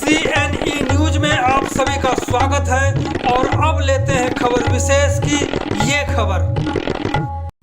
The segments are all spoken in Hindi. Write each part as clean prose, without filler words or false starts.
CNE न्यूज में आप सभी का स्वागत है और अब लेते हैं खबर विशेष की ये खबर।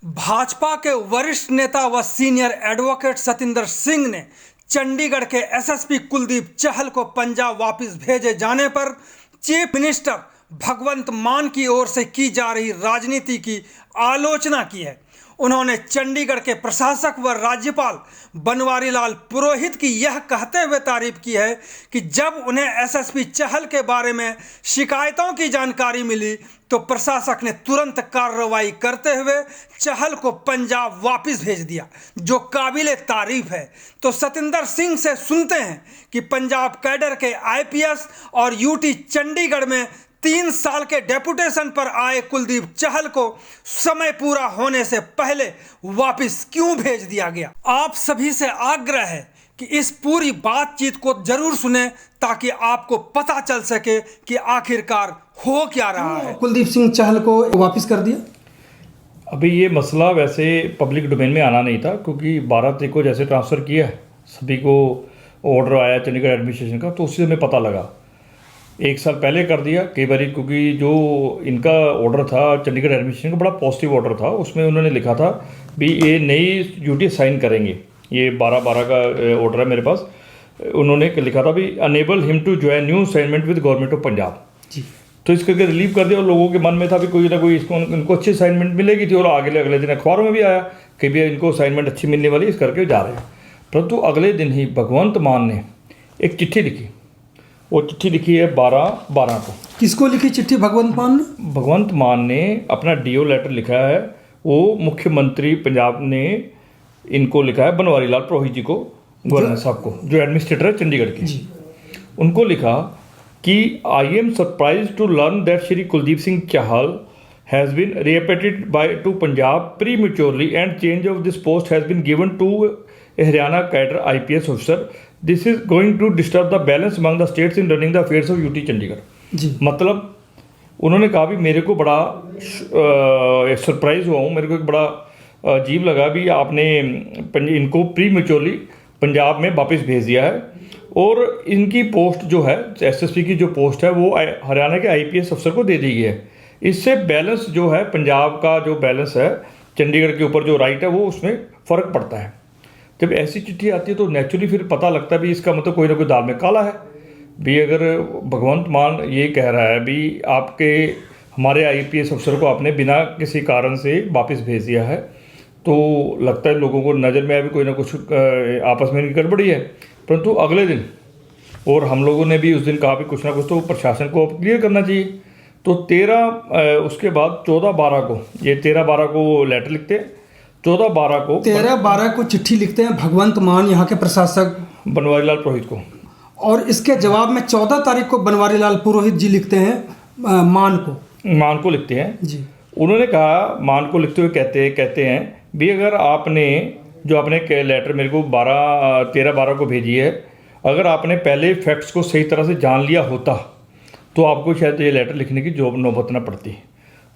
भाजपा के वरिष्ठ नेता व सीनियर एडवोकेट सतिंदर सिंह ने चंडीगढ़ के एसएसपी कुलदीप चहल को पंजाब वापस भेजे जाने पर चीफ मिनिस्टर भगवंत मान की ओर से की जा रही राजनीति की आलोचना की है। उन्होंने चंडीगढ़ के प्रशासक व राज्यपाल बनवारी लाल पुरोहित की यह कहते हुए तारीफ की है कि जब उन्हें एसएसपी चहल के बारे में शिकायतों की जानकारी मिली तो प्रशासक ने तुरंत कार्रवाई करते हुए चहल को पंजाब वापस भेज दिया, जो काबिले तारीफ है। तो सतिंदर सिंह से सुनते हैं कि पंजाब कैडर के आईपीएस और यूटी चंडीगढ़ में 3 साल के डेपुटेशन पर आए कुलदीप चहल को समय पूरा होने से पहले वापस क्यों भेज दिया गया। आप सभी से आग्रह है कि इस पूरी बातचीत को जरूर सुने ताकि आपको पता चल सके कि आखिरकार हो क्या रहा है। कुलदीप सिंह चहल को वापस कर दिया। अभी ये मसला वैसे पब्लिक डोमेन में आना नहीं था, क्योंकि 12 तारीख को जैसे ट्रांसफ़र किया है, सभी को ऑर्डर आया चंडीगढ़ एडमिनिस्ट्रेशन का, तो उससे हमें पता लगा। 1 साल पहले कर दिया कई बार, क्योंकि जो इनका ऑर्डर था चंडीगढ़ एडमिनिस्ट्रेशन का बड़ा पॉजिटिव ऑर्डर था। उसमें उन्होंने लिखा था भी ये नई ड्यूटी साइन करेंगे। ये 12/12 का ऑर्डर है मेरे पास। उन्होंने लिखा था भी enable him to join new assignment with government of Punjab ji. तो इस करके रिलीव कर दिया और लोगों के मन में था भी कोई ना कोई इनको अच्छी असाइनमेंट मिलेगी थी, और अगले दिन अखबारों में भी आया कि भी इनको असाइनमेंट अच्छी मिलने वाली, इस करके जा रहे हैं। परंतु अगले दिन ही भगवंत मान ने एक चिट्ठी लिखी। वो चिट्ठी लिखी है 12/12 को। किसको लिखी चिट्ठी भगवंत मान ने? भगवंत मान ने अपना डीओ लेटर लिखा है। वो मुख्यमंत्री पंजाब ने इनको लिखा है, बनवारी लाल पुरोहित जी को, गवर्नर साहब को, जो एडमिनिस्ट्रेटर है चंडीगढ़ के जी। उनको लिखा कि I am surprise to learn that Shri Kuldeep Singh Chahal has been repatriated by to Punjab prematurely and change of this post has been given to Haryana cadre IPS officer. This is going to disturb the balance among the states in running the affairs of UT Chandigarh ji. मतलब उन्होंने कहा भी मेरे को बड़ा सरप्राइज हुआ हूँ, मेरे को एक बड़ा अजीब लगा भी आपने इनको प्रीमेच्योरली पंजाब में वापस भेज दिया है, और इनकी पोस्ट जो है SSP की जो पोस्ट है वो हरियाणा के IPS अफसर को दे दी गई है। इससे बैलेंस जो है पंजाब का जो बैलेंस है चंडीगढ़ के ऊपर जो राइट है वो उसमें फ़र्क पड़ता है। जब ऐसी चिट्ठी आती है तो नेचुरली फिर पता लगता है भी इसका मतलब कोई ना कोई दाल में काला है भी। अगर भगवंत मान ये कह रहा है भी आपके हमारे IPS अफसर को आपने बिना किसी कारण से वापस भेज दिया है, तो लगता है लोगों को नज़र में आया भी कोई ना कुछ आपस में गड़बड़ी है। परंतु अगले दिन और हम लोगों ने भी उस दिन कहा भी कुछ ना कुछ तो प्रशासन को क्लियर करना चाहिए। तो 13 उसके बाद 14/12 को, ये 13/12 को लेटर लिखते हैं, 13/12 को चिट्ठी लिखते हैं भगवंत मान यहाँ के प्रशासक बनवारी लाल पुरोहित को, और इसके जवाब में 14 तारीख को बनवारी लाल पुरोहित जी लिखते हैं मान को लिखते हैं जी। उन्होंने कहा, मान को लिखते हुए कहते हैं भी अगर आपने जो आपने लेटर मेरे को 13/12 को भेजी है, अगर आपने पहले फैक्ट्स को सही तरह से जान लिया होता तो आपको शायद ये लेटर लिखने की जॉब नौबत ना पड़ती।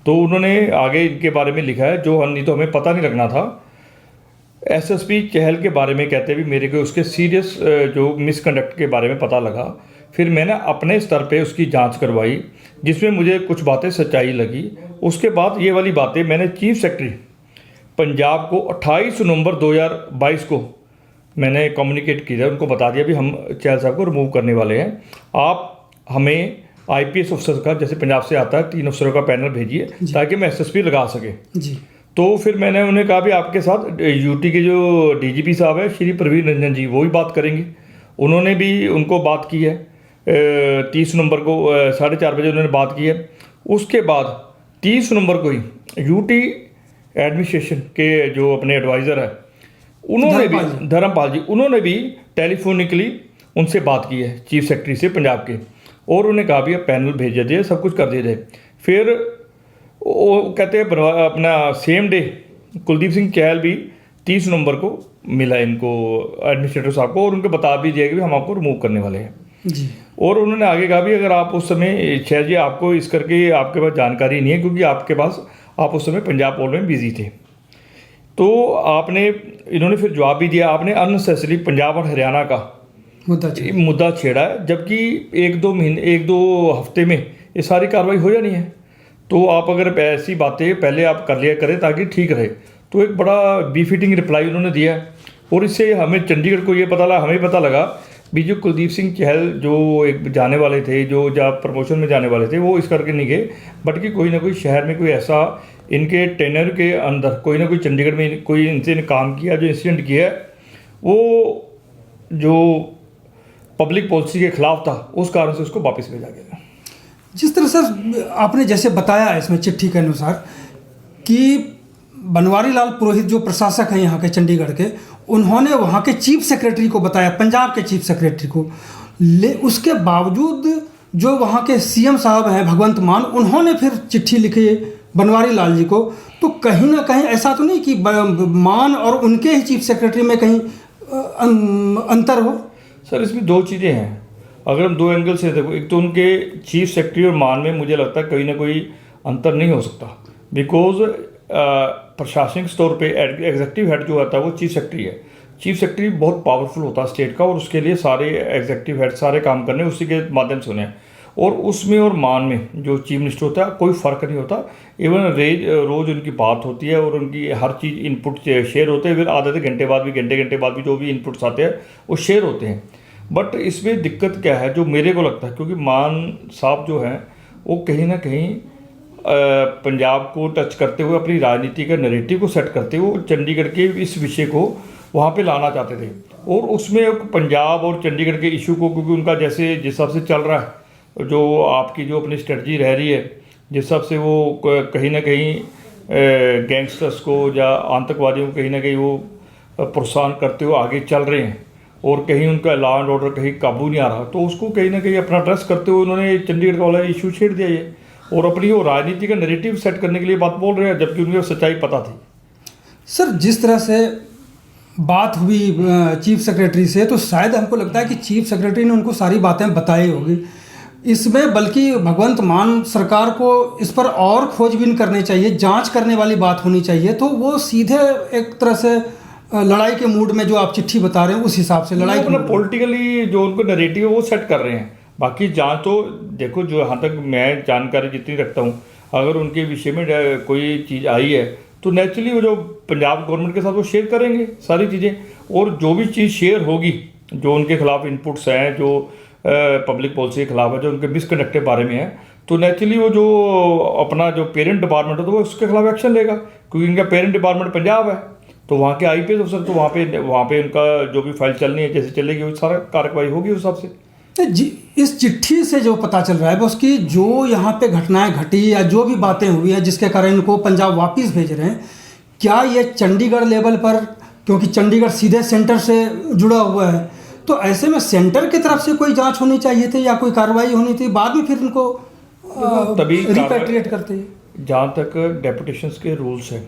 तो उन्होंने आगे इनके बारे में लिखा है जो नहीं तो हमें पता नहीं लगना था। SSP चहल के बारे में कहते भी मेरे को उसके सीरियस जो मिसकंडक्ट के बारे में पता लगा। फिर मैंने अपने स्तर पे उसकी जांच करवाई जिसमें मुझे कुछ बातें सच्चाई लगी। उसके बाद ये वाली बातें मैंने चीफ सेक्रेटरी पंजाब को 28 नवंबर 2022 को मैंने कम्युनिकेट किया, उनको बता दिया भी हम चहल साहब को रिमूव करने वाले हैं। आप हमें IPS ऑफिसर का, जैसे पंजाब से आता है, 3 अफसरों का पैनल भेजिए ताकि मैं SSP लगा सके जी। तो फिर मैंने उन्हें कहा भी आपके साथ यूटी के जो DGP साहब है श्री प्रवीण रंजन जी, वो भी बात करेंगे। उन्होंने भी उनको बात की है 30 नवंबर को 4:30 बजे उन्होंने बात की है। उसके बाद 30 नवंबर को ही यूटी एडमिनिस्ट्रेशन के जो अपने एडवाइज़र है उन्होंने भी, धर्मपाल जी, उन्होंने भी टेलीफोनिकली उनसे बात की है चीफ सेक्रेटरी से पंजाब के, और उन्हें कहा भी अब पैनल भेज दिए, सब कुछ कर दिए। फिर वो कहते हैं अपना सेम डे कुलदीप सिंह चहल भी 30 नवंबर को मिला इनको एडमिनिस्ट्रेटर साहब को, और उनको बता भी दिया कि हम आपको रिमूव करने वाले हैं जी। और उन्होंने आगे कहा भी अगर आप उस समय शायद जी आपको इस करके आपके पास जानकारी नहीं है, क्योंकि आपके पास आप उस समय पंजाब पोल में बिजी थे, तो आपने, इन्होंने फिर जवाब भी दिया, आपने अननेसेसरी पंजाब और हरियाणा का मुद्दा छेड़ा है, जबकि 1-2 महीने 1-2 हफ्ते में ये सारी कार्रवाई हो जानी है। तो आप अगर ऐसी बातें पहले आप कर लिया करें ताकि ठीक रहे। तो एक बड़ा बीफिटिंग रिप्लाई उन्होंने दिया है, और इससे हमें चंडीगढ़ को ये हमें पता लगा भी जो कुलदीप सिंह चहल जो एक जाने वाले थे, जो जब प्रमोशन में जाने वाले थे, वो इस करके नहीं गए, बट कि कोई ना कोई शहर में कोई ऐसा इनके टेनर के अंदर कोई ना कोई चंडीगढ़ में कोई इनसे काम किया, जो इंसिडेंट किया वो जो पब्लिक पॉलिसी के खिलाफ था, उस कारण से उसको वापस भेजा गया। जिस तरह सर आपने जैसे बताया इसमें चिट्ठी के अनुसार कि बनवारी लाल पुरोहित जो प्रशासक हैं यहाँ के चंडीगढ़ के, उन्होंने वहाँ के चीफ सेक्रेटरी को बताया, पंजाब के चीफ सेक्रेटरी को, उसके बावजूद जो वहाँ के सीएम साहब हैं भगवंत मान, उन्होंने फिर चिट्ठी लिखी बनवारी लाल जी को। तो कहीं ना कहीं ऐसा तो नहीं कि मान और उनके ही चीफ सेक्रेटरी में कहीं अंतर हो? सर इसमें 2 चीज़ें हैं, अगर हम 2 एंगल से देखो। एक तो उनके चीफ सेक्रेटरी और मान में मुझे लगता है कहीं ना कोई अंतर नहीं हो सकता, बिकॉज प्रशासनिक तौर पे एग्जीक्यूटिव हेड जो होता है वो चीफ सेक्रेटरी है। चीफ सेक्रेटरी बहुत पावरफुल होता है स्टेट का, और उसके लिए सारे एग्जीक्यूटिव हेड सारे काम करने उसी के माध्यम से होने हैं। और उसमें और मान में जो चीफ मिनिस्टर होता है कोई फ़र्क नहीं होता। इवन रोज़ उनकी बात होती है और उनकी हर चीज़ इनपुट शेयर होते हैं, फिर आधे घंटे बाद भी घंटे बाद भी जो भी इनपुट्स आते हैं वो शेयर होते हैं। बट इसमें दिक्कत क्या है जो मेरे को लगता है, क्योंकि मान साहब जो हैं वो कहीं ना कहीं पंजाब को टच करते हुए, अपनी राजनीति का नैरेटिव को सेट करते हुए चंडीगढ़ के इस विषय को वहाँ पे लाना चाहते थे। और उसमें पंजाब और चंडीगढ़ के इशू को, क्योंकि उनका जैसे जिस हिसाब से चल रहा है, जो आपकी जो अपनी स्ट्रेटजी रह रही है, जिस हिसाब से वो कहीं ना कहीं गैंगस्टर्स को या आतंकवादियों को कहीं ना कहीं वो प्रोत्साहन करते हुए आगे चल रहे हैं, और कहीं उनका लॉ एंड ऑर्डर कहीं काबू नहीं आ रहा, तो उसको कहीं ना कहीं अपना एड्रेस करते हुए उन्होंने चंडीगढ़ वाला इशू छेड़ दिया ये, और अपनी वो राजनीति का नैरेटिव सेट करने के लिए बात बोल रहे हैं, जबकि उनको सच्चाई पता थी। सर जिस तरह से बात हुई चीफ सेक्रेटरी से, तो शायद हमको लगता है कि चीफ सेक्रेटरी ने उनको सारी बातें बताई होगी इसमें, बल्कि भगवंत मान सरकार को इस पर और खोजबीन करनी चाहिए, जांच करने वाली बात होनी चाहिए। तो वो सीधे एक तरह से लड़ाई के मूड में, जो आप चिट्ठी बता रहे हैं उस हिसाब से लड़ाई अपना पॉलिटिकली जो उनको नैरेटिव है वो सेट कर रहे हैं। बाकी जांच तो देखो, जो यहाँ तक मैं जानकारी जितनी रखता हूँ, अगर उनके विषय में कोई चीज़ आई है तो नेचुरली वो जो पंजाब गवर्नमेंट के साथ वो शेयर करेंगे सारी चीज़ें, और जो भी चीज़ शेयर होगी, जो उनके खिलाफ इनपुट्स हैं, जो पब्लिक पॉलिसी के खिलाफ है, जो उनके मिसकंडक्ट के बारे में है, तो नेचुरली वो जो अपना जो पेरेंट डिपार्टमेंट है तो वो उसके खिलाफ एक्शन लेगा, क्योंकि इनका पेरेंट डिपार्टमेंट पंजाब है, तो वहाँ के IPS अफसर, तो वहाँ पे उनका जो भी फाइल चलनी है जैसे चलेगी वो सारा कार्रवाई होगी उस हिसाब से। जी, इस चिट्ठी से जो पता चल रहा है वो उसकी जो यहाँ पे घटनाएं घटी या जो भी बातें हुई हैं जिसके कारण इनको पंजाब वापस भेज रहे हैं, क्या ये चंडीगढ़ लेवल पर, क्योंकि चंडीगढ़ सीधे सेंटर से जुड़ा हुआ है, तो ऐसे में सेंटर की तरफ से कोई जांच होनी चाहिए थी या कोई कार्रवाई होनी थी, बाद में फिर इनको तभी रिपेट्रिएट करते हैं। जहाँ तक डेपुटेशंस के रूल्स हैं,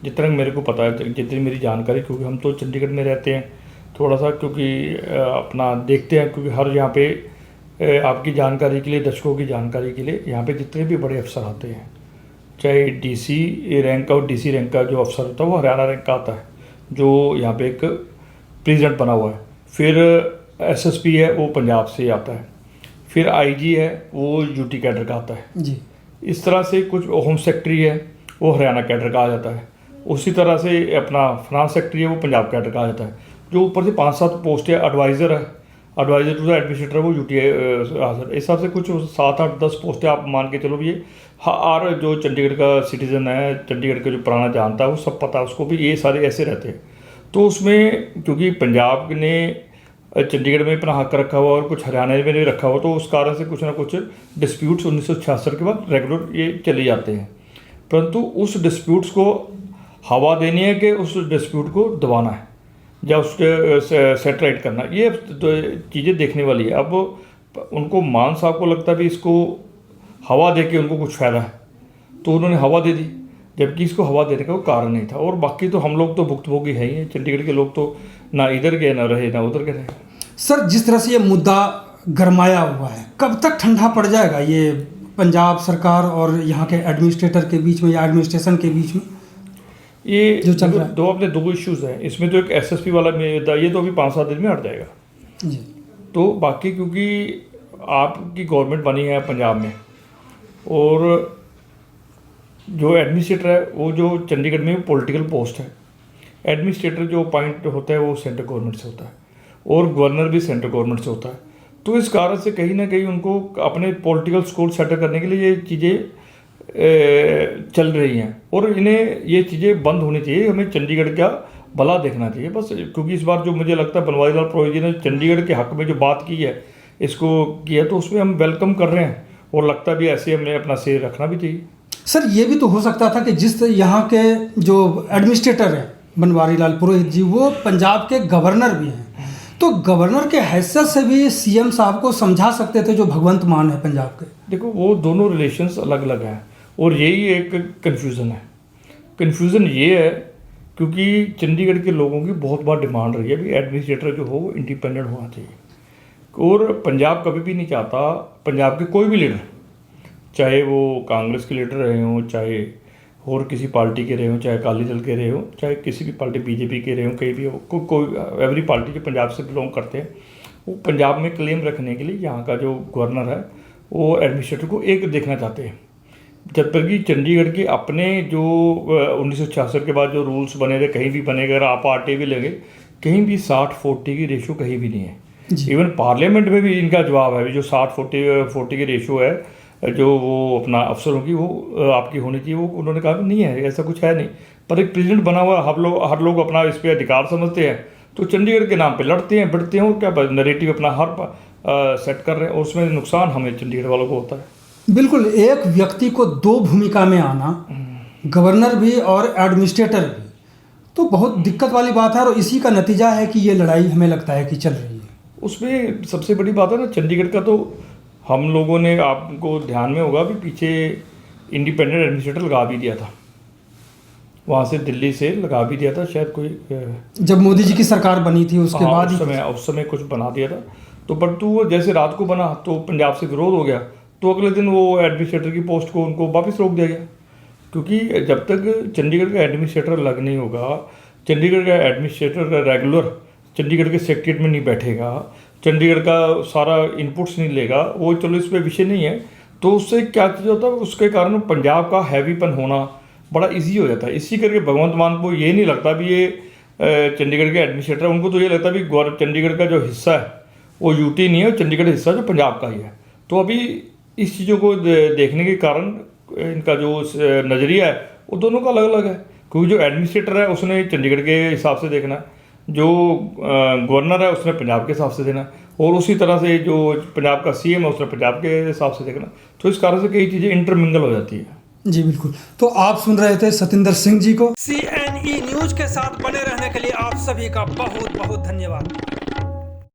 जितना मेरे को पता है, जितनी मेरी जानकारी, क्योंकि हम तो चंडीगढ़ में रहते हैं थोड़ा सा, क्योंकि अपना देखते हैं, क्योंकि हर यहाँ पे आपकी जानकारी के लिए, दर्शकों की जानकारी के लिए, यहाँ पे जितने भी बड़े अफसर आते हैं, चाहे DC रैंक का और DC रैंक का जो अफसर होता है वो हरियाणा रैंक का आता है, जो यहाँ पे एक प्रेसिडेंट बना हुआ है। फिर SSP है वो पंजाब से आता है, फिर IG है वो UT कैडर का आता है जी। इस तरह से कुछ होम सेक्रेटरी है वो हरियाणा कैडर का आ जाता है, उसी तरह से अपना फाइनेंस सेक्रेटरी है वो पंजाब कैडर का आ जाता है। जो ऊपर से 5-7 पोस्ट है, एडवाइज़र है, एडवाइज़र टू द एडमिनिस्ट्रेटर वो UT इस हिसाब से कुछ 7-8-10 पोस्ट है, आप मान के चलो भी ये हर जो चंडीगढ़ का सिटीज़न है, चंडीगढ़ का जो पुराना जानता है वो सब पता है उसको भी, ये सारे ऐसे रहते हैं। तो उसमें क्योंकि पंजाब ने चंडीगढ़ में अपना हक रखा हुआ और कुछ हरियाणा में भी रखा हुआ, तो उस कारण से कुछ ना कुछ डिस्प्यूट्स 1966 के बाद रेगुलर ये चले जाते हैं, परंतु उस डिस्प्यूट्स को हवा देनी है कि उस डिस्प्यूट को दबाना है या उसके सेटराइट करना, ये चीज़ें देखने वाली है। अब उनको मान साहब को लगता है भी इसको हवा दे के उनको कुछ फ़ायदा है, तो उन्होंने हवा दे दी, जबकि इसको हवा देने का कोई कारण नहीं था। और बाकी तो हम लोग तो भुक्तभोगी है ही, चंडीगढ़ के लोग तो ना इधर गए ना रहे ना उधर गए। सर जिस तरह से ये मुद्दा गरमाया हुआ है, कब तक ठंडा पड़ जाएगा ये पंजाब सरकार और यहाँ के एडमिनिस्ट्रेटर के बीच में या एडमिनिस्ट्रेशन के बीच में? ये जो चल रहा है, दो इश्यूज़ हैं इसमें। तो एक SSP वाला ये तो अभी 5-7 दिन में हट जाएगा, जी तो बाकी क्योंकि आपकी गवर्नमेंट बनी है पंजाब में, और जो एडमिनिस्ट्रेटर है वो जो चंडीगढ़ में पॉलिटिकल पोस्ट है, एडमिनिस्ट्रेटर जो अपॉइंट होता है वो सेंट्रल गवर्नमेंट से होता है और गवर्नर भी सेंट्रल गवर्नमेंट से होता है। तो इस कारण से कहीं ना कहीं उनको अपने पॉलिटिकल स्कोर सेटल करने के लिए ये चीज़ें चल रही हैं, और इन्हें ये चीज़ें बंद होनी चाहिए। हमें चंडीगढ़ का भला देखना चाहिए बस, क्योंकि इस बार जो मुझे लगता है बनवारी लाल पुरोहित जी ने चंडीगढ़ के हक में जो बात की है, इसको किया, तो उसमें हम वेलकम कर रहे हैं, और लगता भी ऐसे हमें अपना से रखना भी चाहिए। सर, ये भी तो हो सकता था कि जिस यहाँ के जो एडमिनिस्ट्रेटर हैं बनवारी लाल पुरोहित जी, वो पंजाब के गवर्नर भी हैं, तो गवर्नर के हैसियत से भी सीएम साहब को समझा सकते थे जो भगवंत मान है पंजाब के। देखो वो दोनों रिलेशंस अलग अलग हैं, और यही एक कन्फ्यूज़न है। कन्फ्यूज़न ये है क्योंकि चंडीगढ़ के लोगों की बहुत बार डिमांड रही है भी एडमिनिस्ट्रेटर जो हो वो इंडिपेंडेंट होना चाहिए, और पंजाब कभी भी नहीं चाहता, पंजाब के कोई भी लीडर, चाहे वो कांग्रेस के लीडर रहे हों, चाहे और किसी पार्टी के रहे हों, चाहे अकाली दल के रहे हों, चाहे किसी भी पार्टी बीजेपी के रहे हों, कहीं भी हो, कोई एवरी पार्टी जो पंजाब से बिलोंग करते हैं, वो पंजाब में क्लेम रखने के लिए यहाँ का जो गवर्नर है वो एडमिनिस्ट्रेटर को एक देखना चाहते हैं। जब तक कि चंडीगढ़ के अपने जो 1966 के बाद जो रूल्स बने थे, कहीं भी बने, अगर आप आटे भी लेंगे, कहीं भी 60-40 की रेशो कहीं भी नहीं है। इवन पार्लियामेंट में भी इनका जवाब है, जो 60-40 की रेशो है जो वो अपना अफसरों की वो आपकी होनी चाहिए, वो उन्होंने कहा कि नहीं है, ऐसा कुछ है नहीं। पर एक प्रेसिडेंट बना हुआ हर लोग अपना इस पर अधिकार समझते हैं, तो चंडीगढ़ के नाम पे लड़ते हैं, बढ़ते हैं, और क्या नरेटिव अपना हर सेट कर रहे हैं, और उसमें नुकसान हमें चंडीगढ़ वालों को होता है। बिल्कुल, एक व्यक्ति को दो भूमिका में आना, गवर्नर भी और एडमिनिस्ट्रेटर भी, तो बहुत दिक्कत वाली बात है, और इसी का नतीजा है कि ये लड़ाई हमें लगता है कि चल रही है। उसमें सबसे बड़ी बात है ना, चंडीगढ़ का तो हम लोगों ने, आपको ध्यान में होगा भी, पीछे इंडिपेंडेंट एडमिनिस्ट्रेटर लगा भी दिया था, वहाँ से दिल्ली से लगा भी दिया था, शायद कोई जब मोदी जी की सरकार बनी थी उसके बाद उस समय कुछ बना दिया था। तो परंतु वो जैसे रात को बना तो पंजाब से विरोध हो गया, तो अगले दिन वो एडमिनिस्ट्रेटर की पोस्ट को उनको वापस रोक दिया गया, क्योंकि जब तक चंडीगढ़ का एडमिनिस्ट्रेटर अलग नहीं होगा, चंडीगढ़ का एडमिनिस्ट्रेटर रेगुलर चंडीगढ़ के सेक्रेटरीट में नहीं बैठेगा, चंडीगढ़ का सारा इनपुट्स नहीं लेगा, वो चलो इस पर विषय नहीं है, तो उससे क्या चीज़ होता है, उसके कारण पंजाब का हैवीपन होना बड़ा इजी हो जाता है। इसी करके भगवंत मान को ये नहीं लगता भी ये चंडीगढ़ के एडमिनिस्ट्रेटर, उनको तो ये लगता भी चंडीगढ़ का जो हिस्सा है वो यूटी नहीं है, चंडीगढ़ हिस्सा जो पंजाब का ही है। तो अभी इस चीज़ों को देखने के कारण इनका जो नज़रिया है वो दोनों का अलग अलग है, क्योंकि जो एडमिनिस्ट्रेटर है उसने चंडीगढ़ के हिसाब से देखना है, जो गवर्नर है उसने पंजाब के हिसाब से देना, और उसी तरह से जो पंजाब का सीएम है उसने पंजाब के हिसाब से देखना। तो इस कारण से कई चीज़ें इंटरमिंगल हो जाती है। जी बिल्कुल। तो आप सुन रहे थे सतिंदर सिंह जी को। CNE न्यूज के साथ बने रहने के लिए आप सभी का बहुत बहुत धन्यवाद।